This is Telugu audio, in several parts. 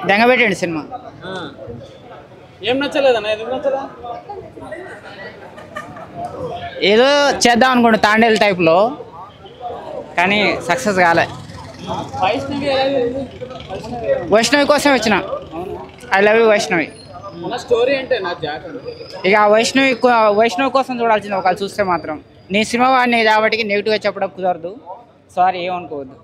దెంగబెట్టండి సినిమా. ఏం నచ్చలేదన్న? ఎందుకు నచ్చదా? ఏదో చేద్దాం అనుకోండి తాండేల్ టైప్లో, కానీ సక్సెస్ కాలే. వైష్ణవి కోసం వచ్చిన. I love you Vaishnavi. Story అంటే ఇక వైష్ణవి కోసం చూడాల్సింది ఒకళ్ళు చూస్తే మాత్రం. నీ సినిమా వాడిని కాబట్టి నెగిటివ్గా చెప్పడం కుదరదు, సారీ ఏమనుకోవద్దు.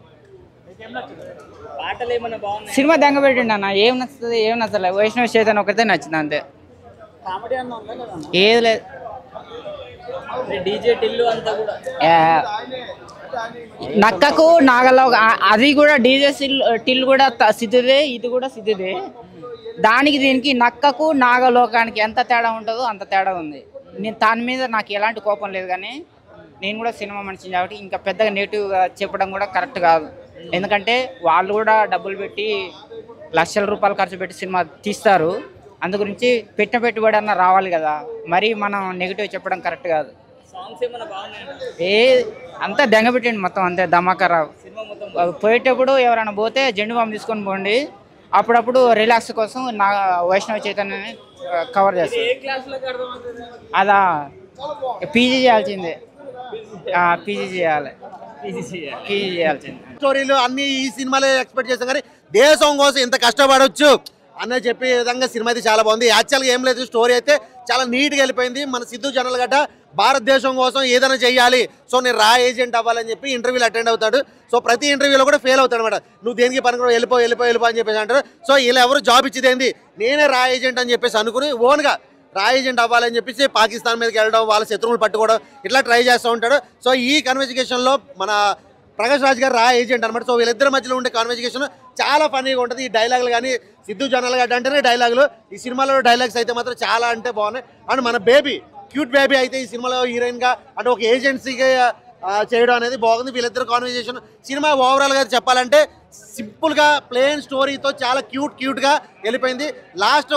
సినిమా దెంగబెట్టండి అన్న. ఏం నచ్చుతుంది ఏం నచ్చలేదు, వైష్ణవి చైతన్య ఒకరితే నచ్చింది అంతే, ఏది లేదు. నక్కకు నాగలో అది కూడా డీజే టిల్ కూడా సిద్ధుదే, ఇది కూడా సిద్ధుదే. దానికి దీనికి నక్కకు నాగలోకానికి ఎంత తేడా ఉంటుందో అంత తేడా ఉంది. నేను దాని మీద నాకు ఎలాంటి కోపం లేదు, కానీ నేను కూడా సినిమా మనిషిని కాబట్టి ఇంకా పెద్దగా నెగిటివ్గా చెప్పడం కూడా కరెక్ట్ కాదు. ఎందుకంటే వాళ్ళు కూడా డబ్బులు పెట్టి లక్షల రూపాయలు ఖర్చు పెట్టి సినిమా తీస్తారు, అందు గురించి పెట్టిన పెట్టుబడి అన్న రావాలి కదా, మరి మనం నెగిటివ్ చెప్పడం కరెక్ట్ కాదు. అంతా దెంగబెట్టండి మొత్తం అంతే, ధమాకారావు. పోయేటప్పుడు ఎవరైనా పోతే జెండు బాంబు తీసుకొని పోండి, అప్పుడప్పుడు రిలాక్స్ కోసం నా వైష్ణవ చైతన్యని కవర్ చేస్తాను. అదా పీజీ చేయాల్సిందే, పీజీ చేయాలి, పీజీ చేయాల్సిందే. స్టోరీలు అన్ని ఈ సినిమాలే ఎక్స్పెక్ట్ చేస్తాం, కానీ దేశం కోసం ఇంత కష్టపడవచ్చు అన్న చెప్పే విధంగా సినిమా అయితే చాలా బాగుంది. యాక్చువల్గా ఏం లేదు, స్టోరీ అయితే చాలా నీట్గా వెళ్ళిపోయింది. మన సిద్ధు జొన్నలగడ్డ భారతదేశం కోసం ఏదైనా చెయ్యాలి, సో నేను రా ఏజెంట్ అవ్వాలని చెప్పి ఇంటర్వ్యూలు అటెండ్ అవుతాడు. సో ప్రతి ఇంటర్వ్యూలో కూడా ఫెయిల్ అవుతాడు అనమాట. నువ్వు దేనికి పనికి వెళ్ళిపో అని చెప్పేసి అంటారు. సో ఇలా ఎవరు జాబ్ ఇచ్చేదేంది, నేనే రా ఏజెంట్ అని చెప్పేసి అనుకుని ఓన్గా రా ఏజెంట్ అవ్వాలని చెప్పేసి పాకిస్తాన్ మీదకి వెళ్ళడం, వాళ్ళ శత్రువులు పట్టుకోవడం ఇట్లా ట్రై చేస్తూ ఉంటాడు. సో ఈ కన్వర్జేషన్లో మన ప్రకాష్ రాజ్ గారు రా ఏజెంట్ అనమాట. సో వీళ్ళిద్దరి మధ్యలో ఉండే కాన్వర్జేషన్ చాలా ఫన్నీగా ఉంటుంది. ఈ డైలాగులు కానీ సిద్ధు జొన్నలగడ్డ అంటేనే డైలాగులు, ఈ సినిమాలో డైలాగ్స్ అయితే మాత్రం చాలా అంటే బాగున్నాయి. అండ్ మన బేబీ క్యూట్ బేబీ అయితే ఈ సినిమాలో హీరోయిన్గా అంటే ఒక ఏజెన్సీగా చేయడం అనేది బాగుంది. వీళ్ళిద్దరు కాన్వర్జేషన్ సినిమా ఓవరాల్గా చెప్పాలంటే సింపుల్గా ప్లెయిన్ స్టోరీతో చాలా క్యూట్గా వెళ్ళిపోయింది. లాస్ట్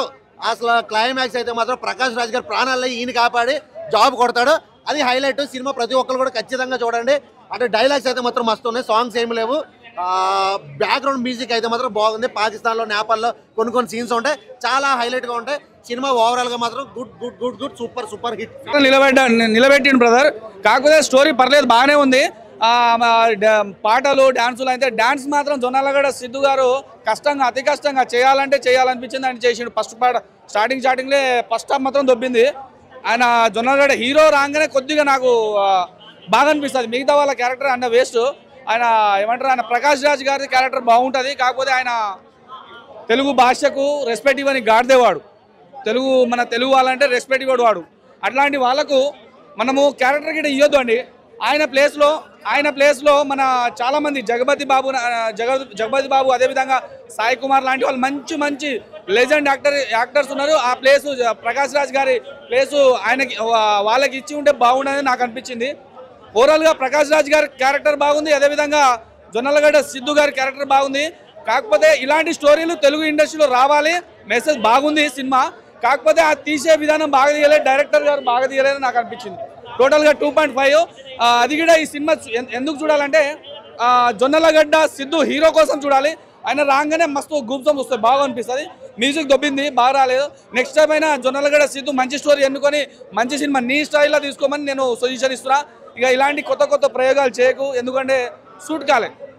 అసలు క్లైమాక్స్ అయితే మాత్రం ప్రకాష్ రాజ్ గారు ప్రాణాల్లో ఈయన కాపాడి జాబ్ కొడతాడు, అది హైలైట్. సినిమా ప్రతి ఒక్కరు కూడా ఖచ్చితంగా చూడండి. అంటే డైలాగ్స్ అయితే మాత్రం మస్తు ఉన్నాయి, సాంగ్స్ ఏమి లేవు. బ్యాక్గ్రౌండ్ మ్యూజిక్ అయితే మాత్రం బాగుంది. పాకిస్తాన్లో నేపాల్లో కొన్ని సీన్స్ ఉంటాయి, చాలా హైలైట్గా ఉంటాయి. సినిమా ఓవరాల్గా మాత్రం గుడ్ సూపర్ హిట్. నిలబెట్టిండు బ్రదర్. కాకపోతే స్టోరీ పర్లేదు, బాగానే ఉంది. పాటలు డాన్సులు అయితే డాన్స్ మాత్రం జొన్నలగడ్డ సిద్ధు గారు అతి కష్టంగా చేయాలనిపించింది ఆయన చేసిండు. ఫస్ట్ పాట స్టార్టింగ్లే ఫస్ట్ హాఫ్ మాత్రం దొబ్బింది. ఆయన జొన్నలగడ్డ హీరో రాగానే కొద్దిగా నాకు బాగా అనిపిస్తుంది. మిగతా వాళ్ళ క్యారెక్టర్ అన్న వేస్ట్. ఆయన ఏమంటారు, ఆయన ప్రకాష్ రాజ్ గారి క్యారెక్టర్ బాగుంటుంది. కాకపోతే ఆయన తెలుగు భాషకు రెస్పెక్ట్ ఇవ్వని గాడిదేవాడు. మన తెలుగు వాళ్ళంటే రెస్పెక్ట్ ఇవ్వడు వాడు. అట్లాంటి వాళ్ళకు మనము క్యారెక్టర్ గిట్ట ఇవ్వద్దు అండి. ఆయన ప్లేస్లో మన చాలామంది జగపతి బాబు అదేవిధంగా సాయి కుమార్ లాంటి వాళ్ళు మంచి లెజెండ్ యాక్టర్స్ ఉన్నారు. ఆ ప్లేసు ప్రకాష్ రాజ్ గారి ప్లేసు ఆయనకి వాళ్ళకి ఇచ్చి ఉంటే బాగుండదని నాకు అనిపించింది. ఓవరాల్గా ప్రకాష్ రాజ్ గారి క్యారెక్టర్ బాగుంది, అదేవిధంగా జొన్నలగడ్డ సిద్ధు గారి క్యారెక్టర్ బాగుంది. కాకపోతే ఇలాంటి స్టోరీలు తెలుగు ఇండస్ట్రీలో రావాలి, మెసేజ్ బాగుంది సినిమా. కాకపోతే ఆ తీసే విధానం బాగా తీయలేదు, డైరెక్టర్ గారు బాగా తీయలేదని నాకు అనిపించింది. టోటల్గా 2.5. అది కూడా ఈ సినిమా ఎందుకు చూడాలంటే జొన్నలగడ్డ సిద్ధు హీరో కోసం చూడాలి. ఆయన రాగానే మస్తు గూప్సం వస్తాయి, బాగా అనిపిస్తుంది. మ్యూజిక్ దొబ్బింది, బాగా రాలేదు. నెక్స్ట్ టైం అయినా జొన్నలగడ్డ సిద్ధు మంచి స్టోరీ ఎన్నుకొని మంచి సినిమా నీ స్టైల్లో తీసుకోమని నేను సజెషన్ ఇస్తున్నా. ఇక ఇలాంటి కొత్త ప్రయోగాలు చేయకు, ఎందుకంటే సూట్ కాలే.